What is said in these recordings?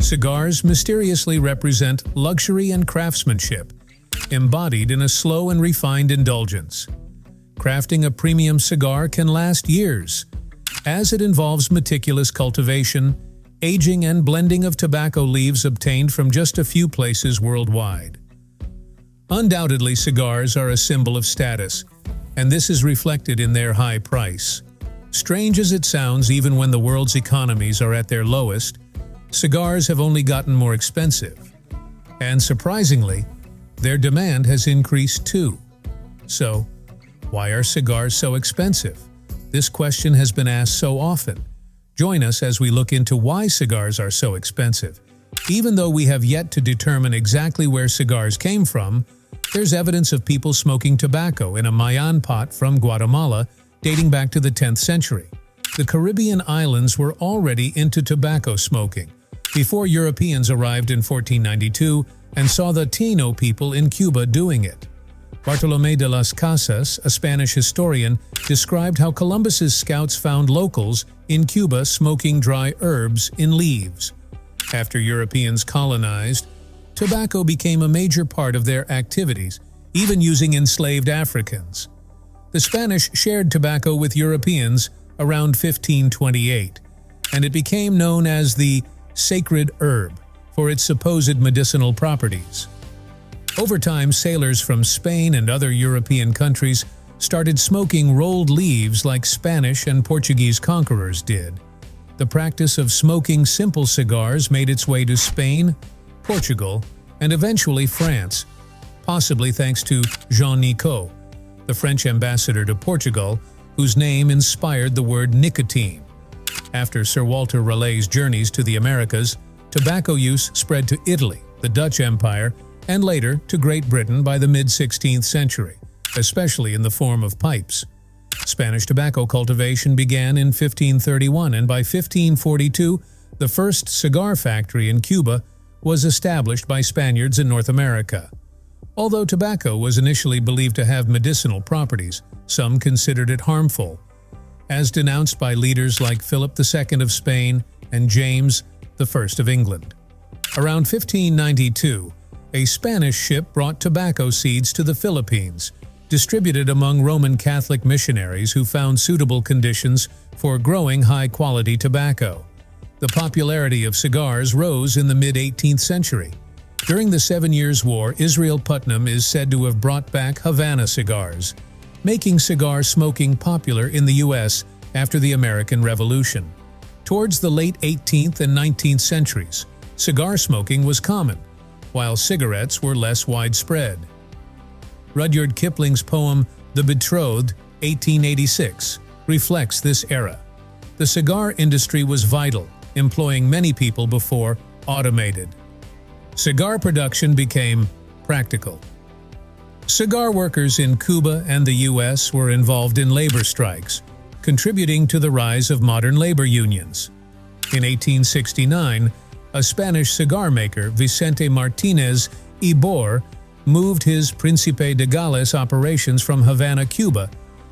Cigars mysteriously represent luxury and craftsmanship, embodied in a slow and refined indulgence. Crafting a premium cigar can last years, as it involves meticulous cultivation, aging, and blending of tobacco leaves obtained from just a few places worldwide. Undoubtedly, cigars are a symbol of status, and this is reflected in their high price. Strange as it sounds, even when the world's economies are at their lowest, cigars have only gotten more expensive. And surprisingly, their demand has increased too. So, why are cigars so expensive? This question has been asked so often. Join us as we look into why cigars are so expensive. Even though we have yet to determine exactly where cigars came from, there's evidence of people smoking tobacco in a Mayan pot from Guatemala dating back to the 10th century. The Caribbean islands were already into tobacco smoking before Europeans arrived in 1492 and saw the Taino people in Cuba doing it. Bartolomé de las Casas, a Spanish historian, described how Columbus's scouts found locals in Cuba smoking dry herbs in leaves. After Europeans colonized, tobacco became a major part of their activities, even using enslaved Africans. The Spanish shared tobacco with Europeans around 1528, and it became known as the sacred herb for its supposed medicinal properties. Over time, sailors from Spain and other European countries started smoking rolled leaves like Spanish and Portuguese conquerors did. The practice of smoking simple cigars made its way to Spain, Portugal, and eventually France, possibly thanks to Jean Nicot, the French ambassador to Portugal, whose name inspired the word nicotine. After Sir Walter Raleigh's journeys to the Americas, tobacco use spread to Italy, the Dutch Empire, and later to Great Britain by the mid-16th century, especially in the form of pipes. Spanish tobacco cultivation began in 1531, and by 1542, the first cigar factory in Cuba was established by Spaniards in North America. Although tobacco was initially believed to have medicinal properties, some considered it harmful, as denounced by leaders like Philip II of Spain and James I of England. Around 1592, a Spanish ship brought tobacco seeds to the Philippines, distributed among Roman Catholic missionaries who found suitable conditions for growing high-quality tobacco. The popularity of cigars rose in the mid-18th century. During the 7 Years' War, Israel Putnam is said to have brought back Havana cigars, making cigar smoking popular in the U.S. after the American Revolution. Towards the late 18th and 19th centuries, cigar smoking was common, while cigarettes were less widespread. Rudyard Kipling's poem The Betrothed, 1886, reflects this era. The cigar industry was vital, employing many people before automated. Cigar production became practical. Cigar workers in Cuba and the U.S. were involved in labor strikes, contributing to the rise of modern labor unions. In 1869, a Spanish cigar maker, Vicente Martínez Ibor, moved his Príncipe de Gales operations from Havana, Cuba,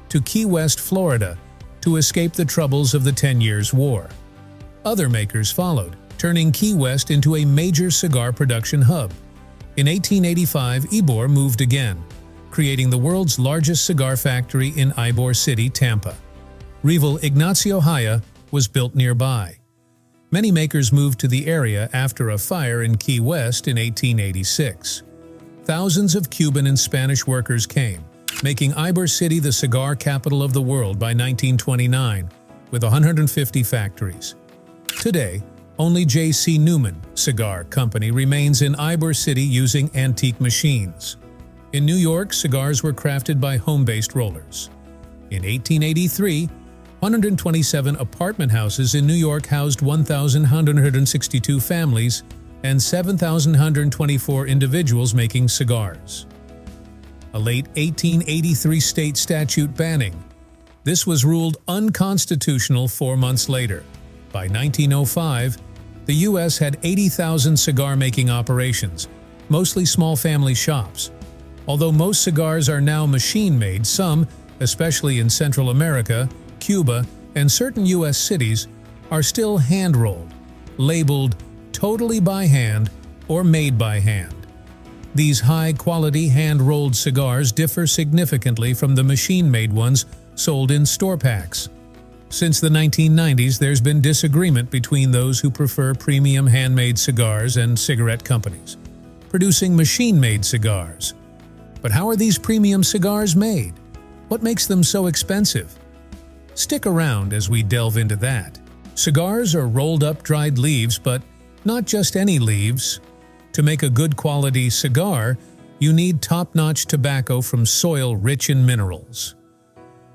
to Key West, Florida, to escape the troubles of the 10 Years' War. Other makers followed, turning Key West into a major cigar production hub. In 1885, Ibor moved again, creating the world's largest cigar factory in Ybor City, Tampa. Rival Ignacio Haya was built nearby. Many makers moved to the area after a fire in Key West in 1886. Thousands of Cuban and Spanish workers came, making Ybor City the cigar capital of the world by 1929, with 150 factories. Today, only J.C. Newman Cigar Company remains in Ybor City using antique machines. In New York, cigars were crafted by home-based rollers. In 1883, 127 apartment houses in New York housed 1,162 families and 7,124 individuals making cigars. A late 1883 state statute banning this was ruled unconstitutional 4 months later. By 1905, the U.S. had 80,000 cigar-making operations, mostly small family shops. Although most cigars are now machine-made, some, especially in Central America, Cuba, and certain U.S. cities, are still hand-rolled, labeled totally by hand or made by hand. These high-quality hand-rolled cigars differ significantly from the machine-made ones sold in store packs. Since the 1990s, there's been disagreement between those who prefer premium handmade cigars and cigarette companies producing machine-made cigars. But how are these premium cigars made? What makes them so expensive? Stick around as we delve into that. Cigars are rolled-up dried leaves, but not just any leaves. To make a good quality cigar, you need top-notch tobacco from soil rich in minerals.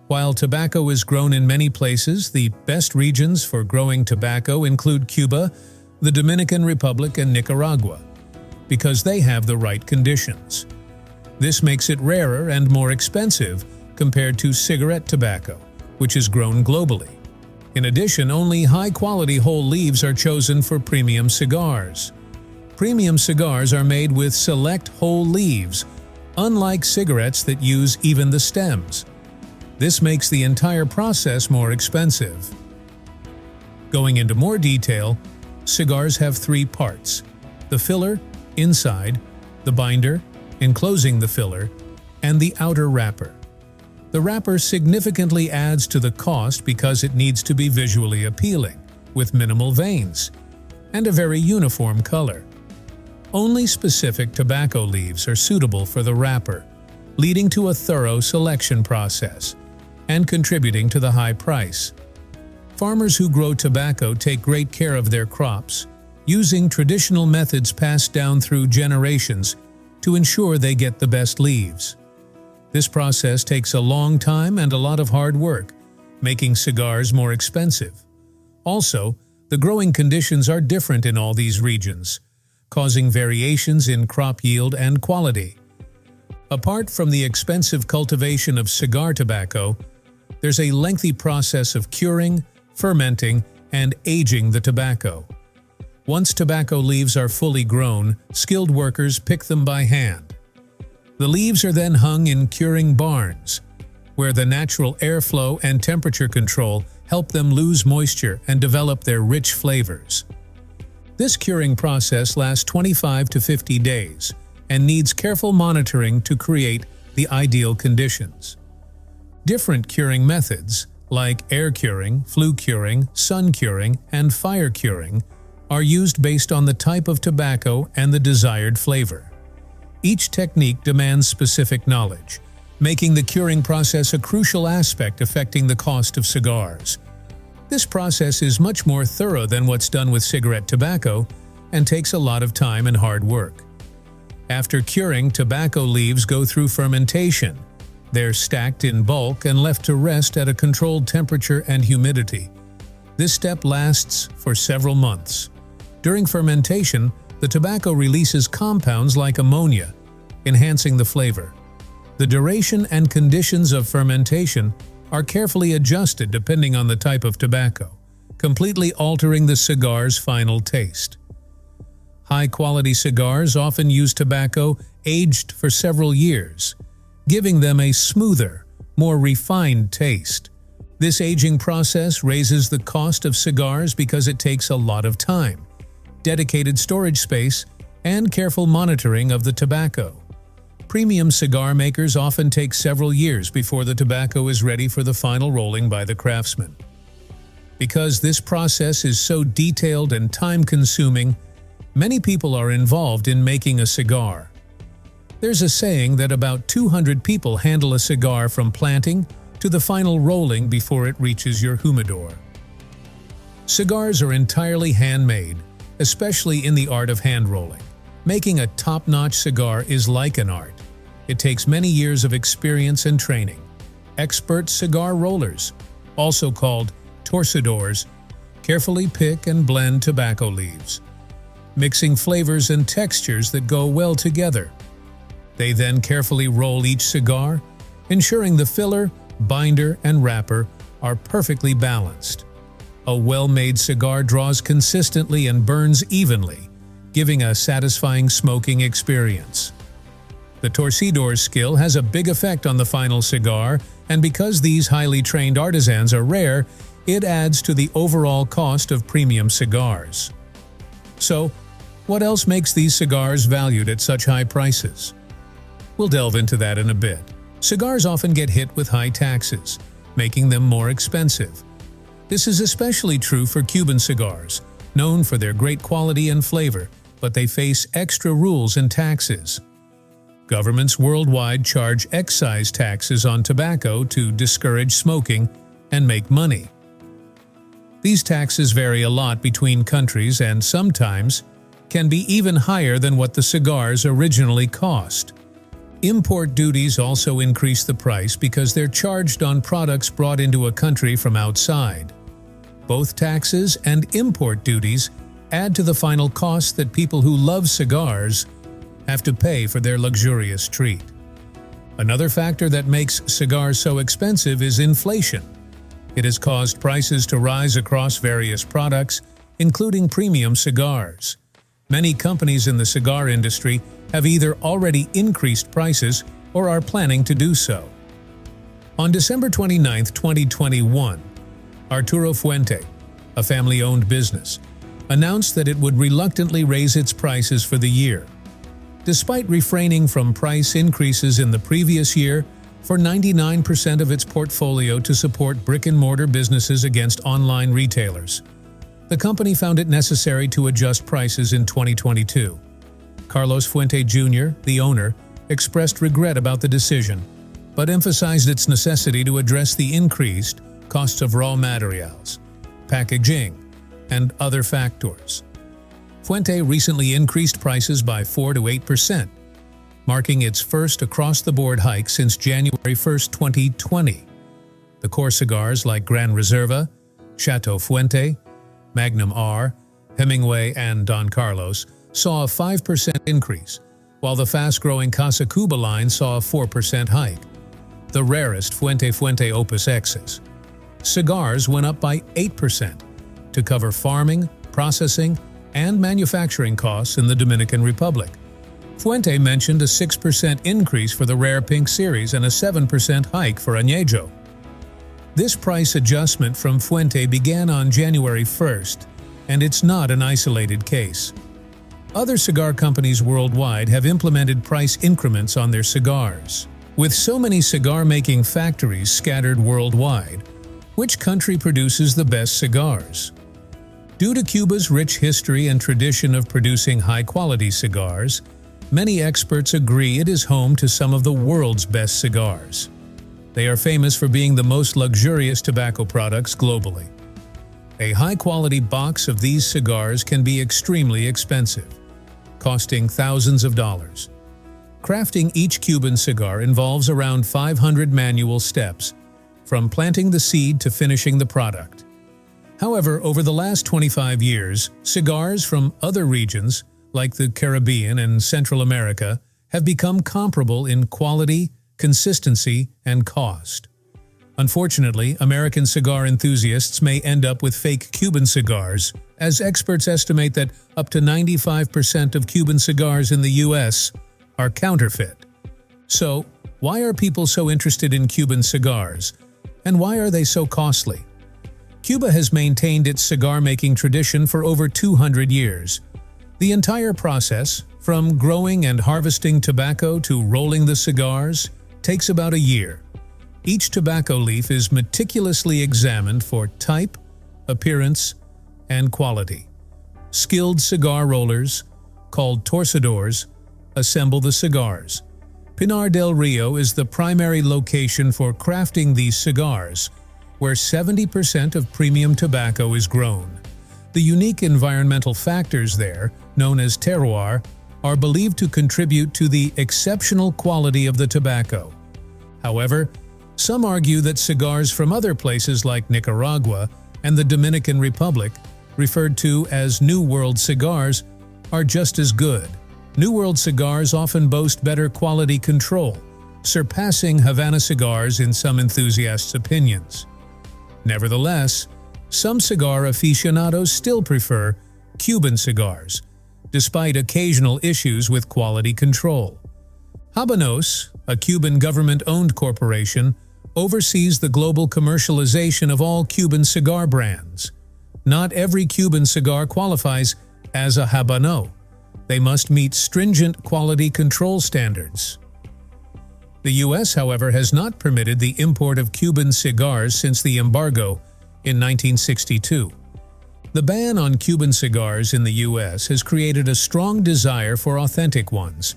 While tobacco is grown in many places, the best regions for growing tobacco include Cuba, the Dominican Republic, and Nicaragua, because they have the right conditions. This makes it rarer and more expensive compared to cigarette tobacco, which is grown globally. In addition, only high-quality whole leaves are chosen for premium cigars. Premium cigars are made with select whole leaves, unlike cigarettes that use even the stems. This makes the entire process more expensive. Going into more detail, cigars have three parts: the filler, inside, the binder, enclosing the filler, and the outer wrapper. The wrapper significantly adds to the cost because it needs to be visually appealing, with minimal veins, and a very uniform color. Only specific tobacco leaves are suitable for the wrapper, leading to a thorough selection process and contributing to the high price. Farmers who grow tobacco take great care of their crops, using traditional methods passed down through generations to ensure they get the best leaves. This process takes a long time and a lot of hard work, making cigars more expensive. Also, the growing conditions are different in all these regions, causing variations in crop yield and quality. Apart from the expensive cultivation of cigar tobacco, there's a lengthy process of curing, fermenting, and aging the tobacco. Once tobacco leaves are fully grown, skilled workers pick them by hand. The leaves are then hung in curing barns, where the natural airflow and temperature control help them lose moisture and develop their rich flavors. This curing process lasts 25 to 50 days and needs careful monitoring to create the ideal conditions. Different curing methods, like air curing, flue curing, sun curing, and fire curing, are used based on the type of tobacco and the desired flavor. Each technique demands specific knowledge, making the curing process a crucial aspect affecting the cost of cigars. This process is much more thorough than what's done with cigarette tobacco and takes a lot of time and hard work. After curing, tobacco leaves go through fermentation. They're stacked in bulk and left to rest at a controlled temperature and humidity. This step lasts for several months. During fermentation, the tobacco releases compounds like ammonia, enhancing the flavor. The duration and conditions of fermentation are carefully adjusted depending on the type of tobacco, completely altering the cigar's final taste. High-quality cigars often use tobacco aged for several years, giving them a smoother, more refined taste. This aging process raises the cost of cigars because it takes a lot of time, dedicated storage space, and careful monitoring of the tobacco. Premium cigar makers often take several years before the tobacco is ready for the final rolling by the craftsman. Because this process is so detailed and time-consuming, many people are involved in making a cigar. There's a saying that about 200 people handle a cigar from planting to the final rolling before it reaches your humidor. Cigars are entirely handmade, especially in the art of hand rolling. Making a top-notch cigar is like an art. It takes many years of experience and training. Expert cigar rollers, also called torcedores, carefully pick and blend tobacco leaves, mixing flavors and textures that go well together. They then carefully roll each cigar, ensuring the filler, binder, and wrapper are perfectly balanced. A well-made cigar draws consistently and burns evenly, giving a satisfying smoking experience. The torcedor's skill has a big effect on the final cigar, and because these highly trained artisans are rare, it adds to the overall cost of premium cigars. So, what else makes these cigars valued at such high prices? We'll delve into that in a bit. Cigars often get hit with high taxes, making them more expensive. This is especially true for Cuban cigars, known for their great quality and flavor, but they face extra rules and taxes. Governments worldwide charge excise taxes on tobacco to discourage smoking and make money. These taxes vary a lot between countries and sometimes can be even higher than what the cigars originally cost. Import duties also increase the price because they're charged on products brought into a country from outside. Both taxes and import duties add to the final cost that people who love cigars have to pay for their luxurious treat. Another factor that makes cigars so expensive is inflation. It has caused prices to rise across various products, including premium cigars. Many companies in the cigar industry have either already increased prices or are planning to do so. On December 29, 2021, Arturo Fuente, a family-owned business, announced that it would reluctantly raise its prices for the year. Despite refraining from price increases in the previous year for 99% of its portfolio to support brick-and-mortar businesses against online retailers, the company found it necessary to adjust prices in 2022. Carlos Fuente Jr., the owner, expressed regret about the decision, but emphasized its necessity to address the increased costs of raw materials, packaging, and other factors. Fuente recently increased prices by 4 to 8%, marking its first across-the-board hike since January 1, 2020. The core cigars like Gran Reserva, Chateau Fuente, Magnum R, Hemingway, and Don Carlos saw a 5% increase, while the fast-growing Casa Cuba line saw a 4% hike. The rarest Fuente Opus X's cigars went up by 8% to cover farming, processing, and manufacturing costs in the Dominican Republic. Fuente mentioned a 6% increase for the Rare Pink series and a 7% hike for Añejo. This price adjustment from Fuente began on January 1st, and it's not an isolated case. Other cigar companies worldwide have implemented price increments on their cigars. With so many cigar-making factories scattered worldwide, which country produces the best cigars? Due to Cuba's rich history and tradition of producing high-quality cigars, many experts agree it is home to some of the world's best cigars. They are famous for being the most luxurious tobacco products globally. A high-quality box of these cigars can be extremely expensive, costing thousands of dollars. Crafting each Cuban cigar involves around 500 manual steps, from planting the seed to finishing the product. However, over the last 25 years, cigars from other regions, like the Caribbean and Central America, have become comparable in quality, consistency, and cost. Unfortunately, American cigar enthusiasts may end up with fake Cuban cigars, as experts estimate that up to 95% of Cuban cigars in the U.S. are counterfeit. So, why are people so interested in Cuban cigars, and why are they so costly? Cuba has maintained its cigar-making tradition for over 200 years. The entire process, from growing and harvesting tobacco to rolling the cigars, takes about a year. Each tobacco leaf is meticulously examined for type, appearance, and quality. Skilled cigar rollers, called torcedores, assemble the cigars. Pinar del Rio is the primary location for crafting these cigars, where 70% of premium tobacco is grown. The unique environmental factors there, known as terroir, are believed to contribute to the exceptional quality of the tobacco. However, some argue that cigars from other places like Nicaragua and the Dominican Republic, referred to as New World cigars, are just as good. New World cigars often boast better quality control, surpassing Havana cigars in some enthusiasts' opinions. Nevertheless, some cigar aficionados still prefer Cuban cigars, despite occasional issues with quality control. Habanos, a Cuban government-owned corporation, oversees the global commercialization of all Cuban cigar brands. Not every Cuban cigar qualifies as a Habano. They must meet stringent quality control standards. The U.S., however, has not permitted the import of Cuban cigars since the embargo in 1962. The ban on Cuban cigars in the U.S. has created a strong desire for authentic ones,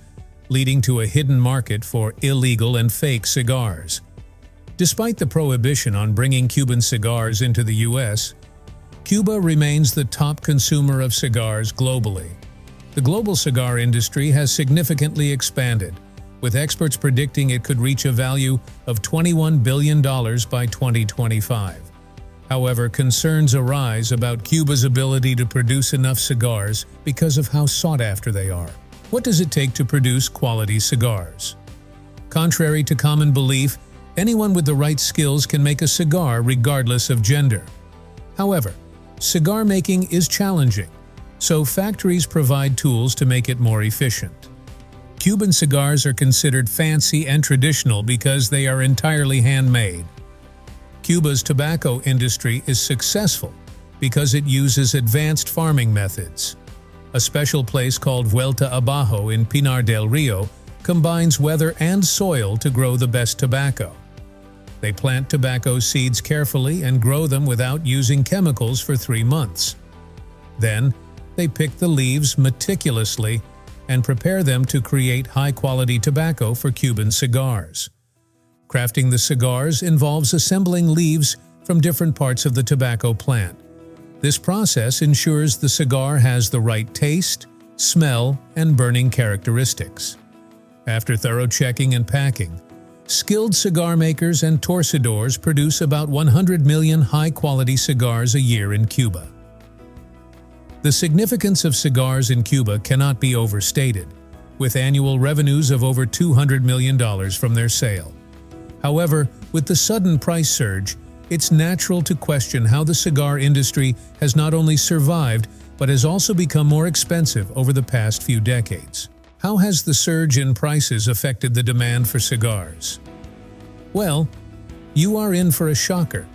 leading to a hidden market for illegal and fake cigars. Despite the prohibition on bringing Cuban cigars into the U.S., Cuba remains the top consumer of cigars globally. The global cigar industry has significantly expanded, with experts predicting it could reach a value of $21 billion by 2025. However, concerns arise about Cuba's ability to produce enough cigars because of how sought after they are. What does it take to produce quality cigars? Contrary to common belief, anyone with the right skills can make a cigar regardless of gender. However, cigar making is challenging, so factories provide tools to make it more efficient. Cuban cigars are considered fancy and traditional because they are entirely handmade. Cuba's tobacco industry is successful because it uses advanced farming methods. A special place called Vuelta Abajo in Pinar del Rio combines weather and soil to grow the best tobacco. They plant tobacco seeds carefully and grow them without using chemicals for 3 months. Then, they pick the leaves meticulously and prepare them to create high-quality tobacco for Cuban cigars. Crafting the cigars involves assembling leaves from different parts of the tobacco plant. This process ensures the cigar has the right taste, smell, and burning characteristics. After thorough checking and packing, skilled cigar makers and torcedores produce about 100 million high-quality cigars a year in Cuba. The significance of cigars in Cuba cannot be overstated, with annual revenues of over $200 million from their sale. However, with the sudden price surge, it's natural to question how the cigar industry has not only survived, but has also become more expensive over the past few decades. How has the surge in prices affected the demand for cigars? Well, you are in for a shocker.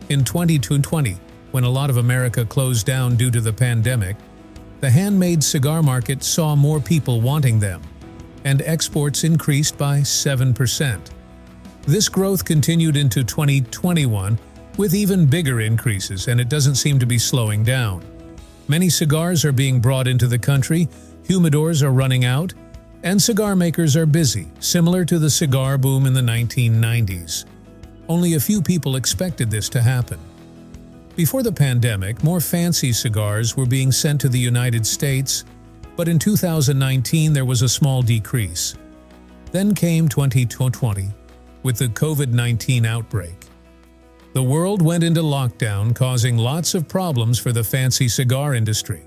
In 2020, when a lot of America closed down due to the pandemic, the handmade cigar market saw more people wanting them, and exports increased by 7%. This growth continued into 2021 with even bigger increases, and it doesn't seem to be slowing down. Many cigars are being brought into the country, humidors are running out, and cigar makers are busy, similar to the cigar boom in the 1990s. Only a few people expected this to happen. Before the pandemic, more fancy cigars were being sent to the United States, but in 2019 there was a small decrease. Then came 2020 with the COVID-19 outbreak. The world went into lockdown, causing lots of problems for the fancy cigar industry.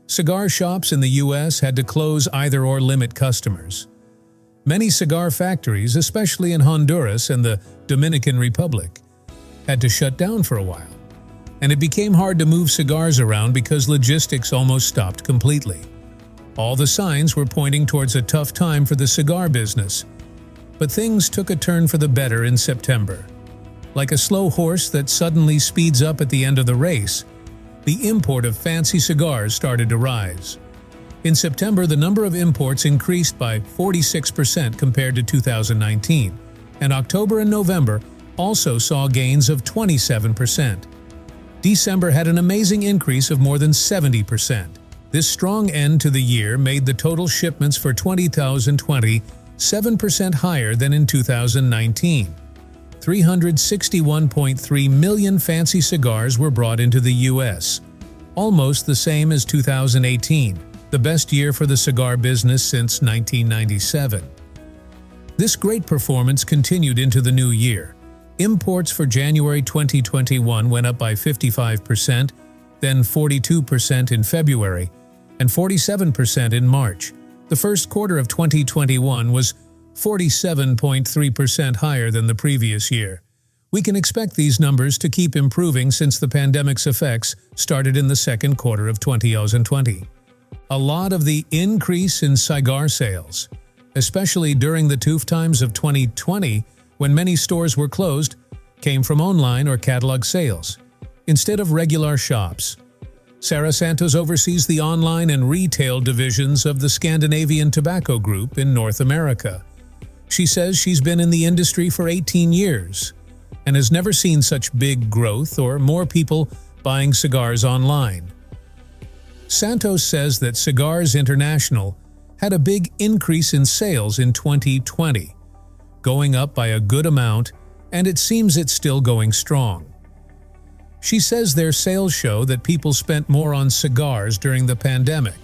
Cigar shops in the U.S. had to close either or limit customers. Many cigar factories, especially in Honduras and the Dominican Republic, had to shut down for a while, and it became hard to move cigars around because logistics almost stopped completely. All the signs were pointing towards a tough time for the cigar business, but things took a turn for the better in September. Like a slow horse that suddenly speeds up at the end of the race, the import of fancy cigars started to rise. In September, the number of imports increased by 46% compared to 2019, and October and November also saw gains of 27%. December had an amazing increase of more than 70%. This strong end to the year made the total shipments for 2020 7% higher than in 2019. 361.3 million fancy cigars were brought into the U.S., almost the same as 2018, the best year for the cigar business since 1997. This great performance continued into the new year. Imports for January 2021 went up by 55%, then 42% in February, and 47% in March. The first quarter of 2021 was 47.3% higher than the previous year. We can expect these numbers to keep improving since the pandemic's effects started in the second quarter of 2020. A lot of the increase in cigar sales, especially during the tough times of 2020 when many stores were closed, came from online or catalog sales, instead of regular shops. Sarah Santos oversees the online and retail divisions of the Scandinavian Tobacco Group in North America. She says she's been in the industry for 18 years and has never seen such big growth or more people buying cigars online. Santos says that Cigars International had a big increase in sales in 2020, going up by a good amount, and it seems it's still going strong. She says their sales show that people spent more on cigars during the pandemic,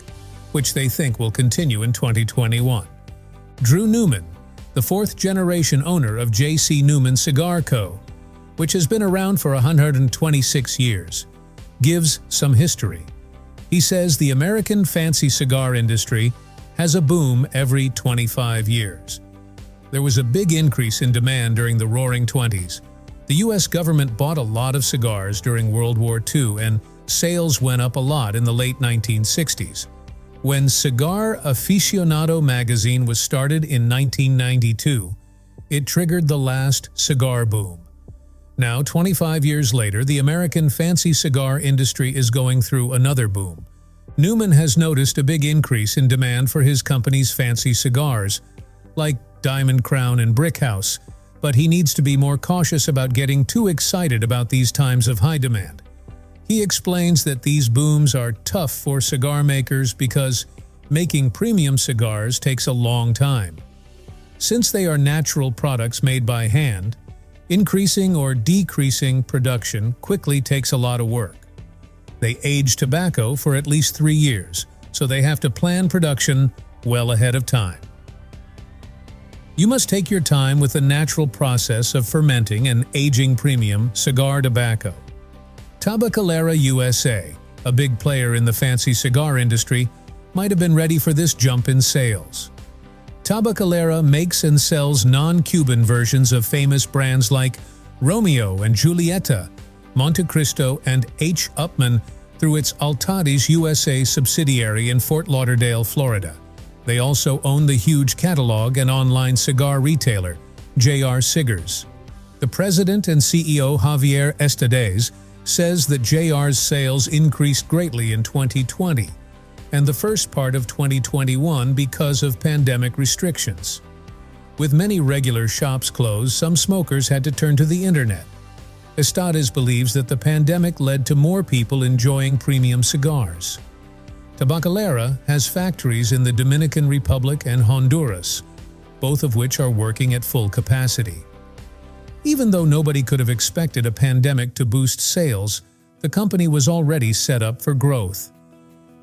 which they think will continue in 2021. Drew Newman, the fourth-generation owner of J.C. Newman Cigar Co., which has been around for 126 years, gives some history. He says the American fancy cigar industry has a boom every 25 years. There was a big increase in demand during the Roaring '20s. The U.S. government bought a lot of cigars during World War II, and sales went up a lot in the late 1960s. When Cigar Aficionado magazine was started in 1992, it triggered the last cigar boom. Now, 25 years later, the American fancy cigar industry is going through another boom. Newman has noticed a big increase in demand for his company's fancy cigars, like Diamond Crown and Brick House, but he needs to be more cautious about getting too excited about these times of high demand. He explains that these booms are tough for cigar makers because making premium cigars takes a long time. Since they are natural products made by hand, increasing or decreasing production quickly takes a lot of work. They age tobacco for at least 3 years, so they have to plan production well ahead of time. You must take your time with the natural process of fermenting and aging premium cigar tobacco. Tabacalera USA, a big player in the fancy cigar industry, might have been ready for this jump in sales. Tabacalera makes and sells non-Cuban versions of famous brands like Romeo and Julieta, Monte Cristo, and H. Upmann through its Altadis USA subsidiary in Fort Lauderdale, Florida. They also own the huge catalog and online cigar retailer, JR Cigars. The president and CEO Javier Estades says that JR's sales increased greatly in 2020 and the first part of 2021 because of pandemic restrictions. With many regular shops closed, some smokers had to turn to the internet. Estades believes that the pandemic led to more people enjoying premium cigars. Tabacalera has factories in the Dominican Republic and Honduras, both of which are working at full capacity. Even though nobody could have expected a pandemic to boost sales, the company was already set up for growth.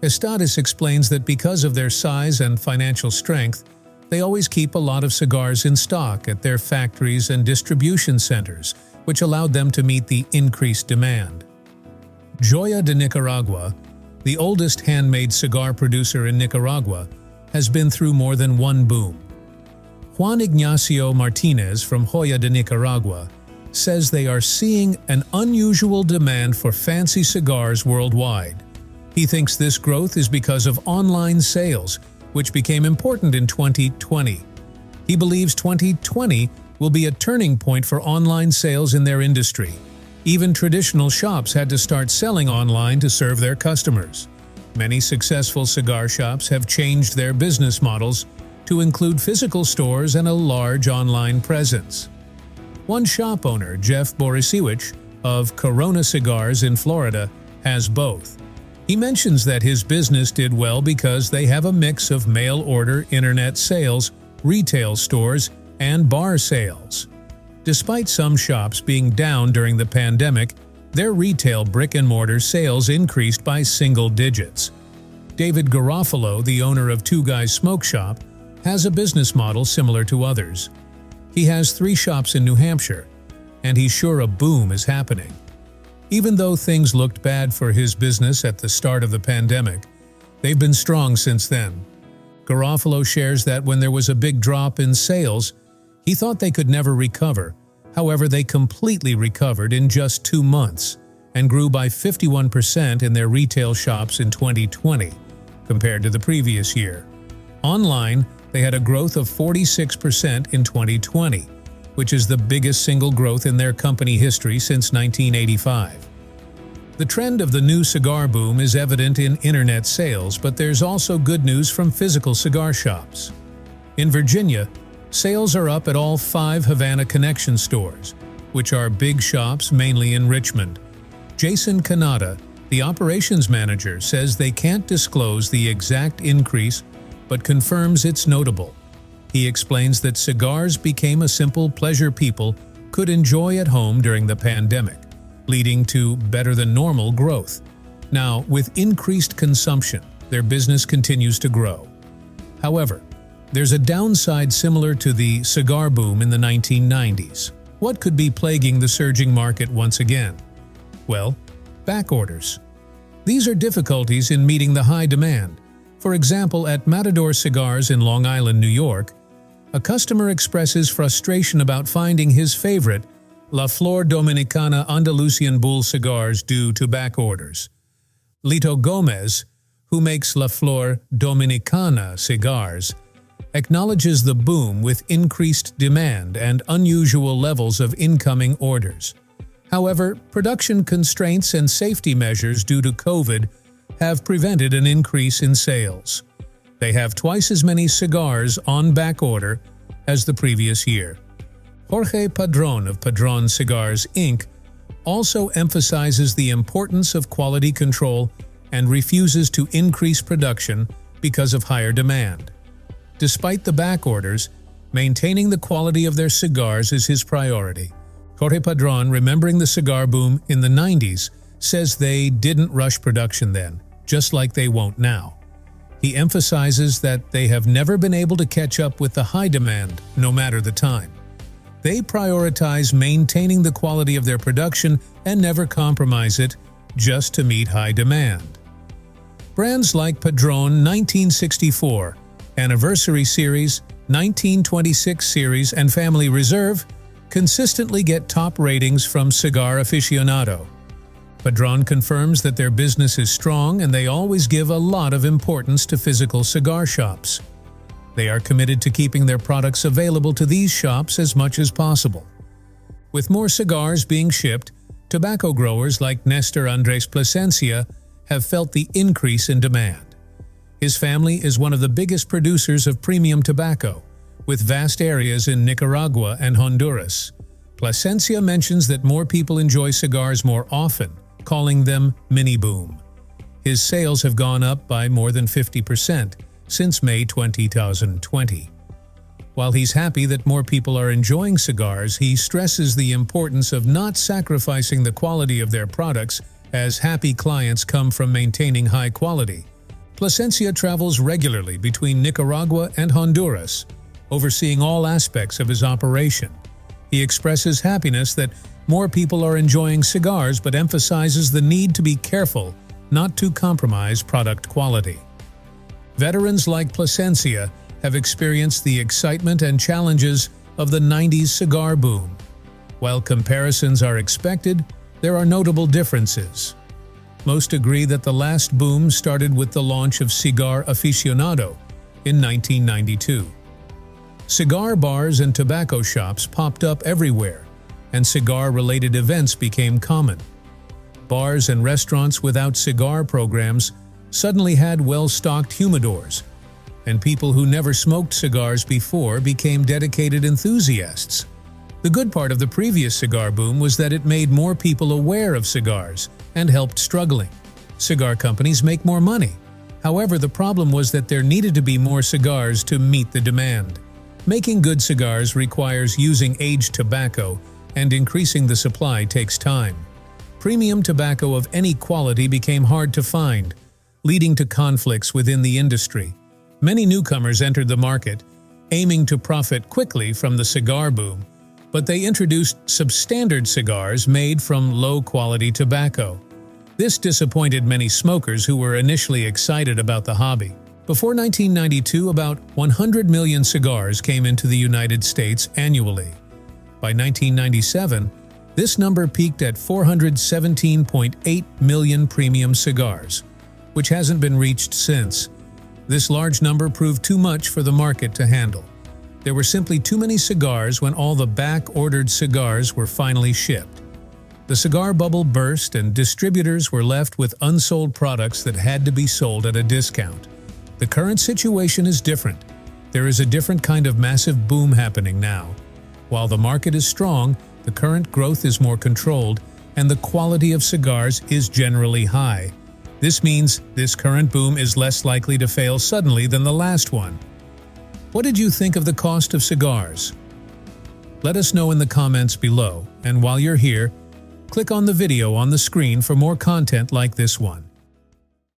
Estades explains that because of their size and financial strength, they always keep a lot of cigars in stock at their factories and distribution centers, which allowed them to meet the increased demand. Joya de Nicaragua, the oldest handmade cigar producer in Nicaragua, has been through more than one boom. Juan Ignacio Martinez from Joya de Nicaragua says they are seeing an unusual demand for fancy cigars worldwide. He thinks this growth is because of online sales, which became important in 2020. He believes 2020 will be a turning point for online sales in their industry. Even traditional shops had to start selling online to serve their customers. Many successful cigar shops have changed their business models to include physical stores and a large online presence. One shop owner, Jeff Borisiewicz of Corona Cigars in Florida, has both. He mentions that his business did well because they have a mix of mail-order internet sales, retail stores, and bar sales. Despite some shops being down during the pandemic, their retail brick-and-mortar sales increased by single digits. David Garofalo, the owner of Two Guys Smoke Shop, has a business model similar to others. He has 3 shops in New Hampshire, and he's sure a boom is happening. Even though things looked bad for his business at the start of the pandemic, they've been strong since then. Garofalo shares that when there was a big drop in sales, he thought they could never recover. However, they completely recovered in just 2 months and grew by 51% in their retail shops in 2020 compared to the previous year. Online, they had a growth of 46% in 2020, which is the biggest single growth in their company history since 1985. The trend of the new cigar boom is evident in internet sales, but there's also good news from physical cigar shops. In Virginia, sales are up at all 5 Havana Connection stores, which are big shops mainly in Richmond. Jason Kanata, the operations manager, says they can't disclose the exact increase, but confirms it's notable. He explains that cigars became a simple pleasure people could enjoy at home during the pandemic, leading to better-than-normal growth. Now, with increased consumption, their business continues to grow. However, there's a downside similar to the cigar boom in the 1990s. What could be plaguing the surging market once again? Well, back orders. These are difficulties in meeting the high demand. For example, at Matador Cigars in Long Island, New York, a customer expresses frustration about finding his favorite La Flor Dominicana Andalusian Bull cigars due to back orders. Lito Gomez, who makes La Flor Dominicana cigars, acknowledges the boom with increased demand and unusual levels of incoming orders. However, production constraints and safety measures due to COVID have prevented an increase in sales. They have twice as many cigars on back order as the previous year. Jorge Padron of Padron Cigars, Inc. also emphasizes the importance of quality control and refuses to increase production because of higher demand. Despite the back orders, maintaining the quality of their cigars is his priority. Jorge Padron, remembering the cigar boom in the 90s, says they didn't rush production then, just like they won't now. He emphasizes that they have never been able to catch up with the high demand, no matter the time. They prioritize maintaining the quality of their production and never compromise it just to meet high demand. Brands like Padron 1964, Anniversary Series, 1926 Series, and Family Reserve consistently get top ratings from Cigar Aficionado. Padron confirms that their business is strong and they always give a lot of importance to physical cigar shops. They are committed to keeping their products available to these shops as much as possible. With more cigars being shipped, tobacco growers like Nestor Andres Plasencia have felt the increase in demand. His family is one of the biggest producers of premium tobacco, with vast areas in Nicaragua and Honduras. Plasencia mentions that more people enjoy cigars more often, calling them mini-boom. His sales have gone up by more than 50% since May 2020. While he's happy that more people are enjoying cigars, he stresses the importance of not sacrificing the quality of their products, as happy clients come from maintaining high quality. Plasencia travels regularly between Nicaragua and Honduras, overseeing all aspects of his operation. He expresses happiness that more people are enjoying cigars, but emphasizes the need to be careful not to compromise product quality. Veterans like Plasencia have experienced the excitement and challenges of the 90s cigar boom. While comparisons are expected, there are notable differences. Most agree that the last boom started with the launch of Cigar Aficionado in 1992. Cigar bars and tobacco shops popped up everywhere, and cigar-related events became common. Bars and restaurants without cigar programs suddenly had well-stocked humidors, and people who never smoked cigars before became dedicated enthusiasts. The good part of the previous cigar boom was that it made more people aware of cigars and helped struggling. Cigar companies make more money. However, the problem was that there needed to be more cigars to meet the demand. Making good cigars requires using aged tobacco, and increasing the supply takes time. Premium tobacco of any quality became hard to find, leading to conflicts within the industry. Many newcomers entered the market, aiming to profit quickly from the cigar boom, but they introduced substandard cigars made from low-quality tobacco. This disappointed many smokers who were initially excited about the hobby. Before 1992, about 100 million cigars came into the United States annually. By 1997, this number peaked at 417.8 million premium cigars, which hasn't been reached since. This large number proved too much for the market to handle. There were simply too many cigars when all the back-ordered cigars were finally shipped. The cigar bubble burst and distributors were left with unsold products that had to be sold at a discount. The current situation is different. There is a different kind of massive boom happening now. While the market is strong, the current growth is more controlled, and the quality of cigars is generally high. This means this current boom is less likely to fail suddenly than the last one. What did you think of the cost of cigars? Let us know in the comments below, and while you're here, click on the video on the screen for more content like this one.